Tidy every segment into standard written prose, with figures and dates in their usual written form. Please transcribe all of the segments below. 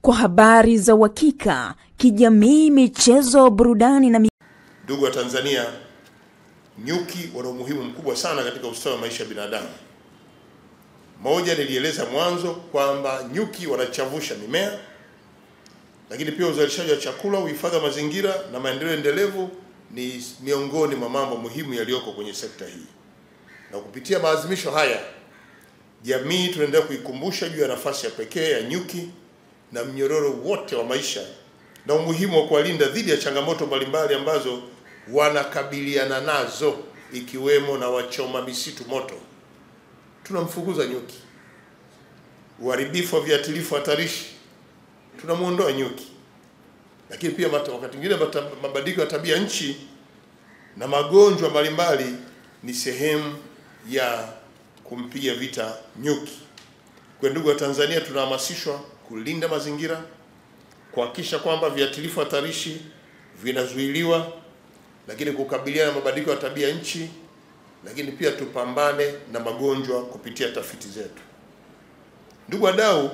kwa habari za uhakika, kijamii, michezo, burudani na Ndugu wa Tanzania, nyuki wana umuhimu mkubwa sana katika ustawi wa maisha ya binadamu. Moja, nilieleza mwanzo kwamba nyuki wanachavusha mimea, lakini pia uzalishaji wa chakula, uhifadhi wa mazingira na maendeleo endelevu ni miongoni mwa mambo muhimu yaliyoko kwenye sekta hii. Na kupitia maadhimisho haya, jamii tunaendelea kuikumbusha juu ya nafasi ya pekee ya nyuki na mnyororo wote wa maisha na umuhimu wa kuwalinda dhidi ya changamoto mbalimbali ambazo wanakabiliana nazo, ikiwemo na wachoma misitu moto. Tunamfukuza nyuki. Uharibifu wa viuatilifu hatarishi, tunamuondoa nyuki. Lakini pia wakati mwingine mabadiliko ya tabia nchi na magonjwa mbalimbali ni sehemu ya kumpiga vita nyuki. Kwa ndugu wa Tanzania, tunahamasishwa kulinda mazingira, kuhakikisha kwamba viuatilifu hatarishi vinazuiliwa, lakini kukabiliana na mabadiliko ya tabia nchi, lakini pia tupambane na magonjwa kupitia tafiti zetu. Ndugu wadau,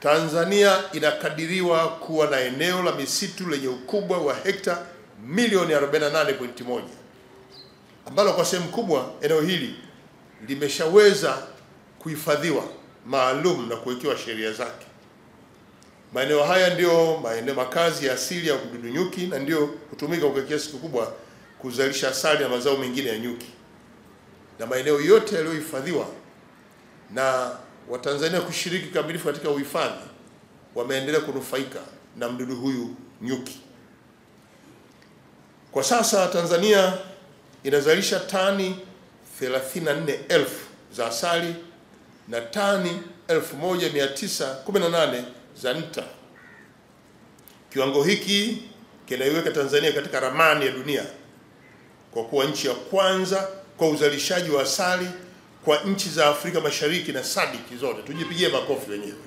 Tanzania inakadiriwa kuwa na eneo la misitu lenye ukubwa wa hekta milioni 48.1, ambalo kwa sehemu kubwa eneo hili limeshaweza kuhifadhiwa maalum na kuwekewa sheria zake. Maeneo haya ndio maeneo makazi ya asili ya mdudu nyuki na ndio hutumika kwa kiasi kikubwa kuzalisha asali na mazao mengine ya nyuki. Na maeneo yote yaliyohifadhiwa na Watanzania kushiriki kamilifu katika uhifadhi wameendelea kunufaika na mdudu huyu nyuki. Kwa sasa Tanzania inazalisha tani 34,000 za asali na tani 1,918 za nta. Kiwango hiki kinaiweka Tanzania katika ramani ya dunia kwa kuwa nchi ya kwanza kwa uzalishaji wa asali kwa nchi za Afrika Mashariki na SADC zote. Tujipigie makofi wenyewe.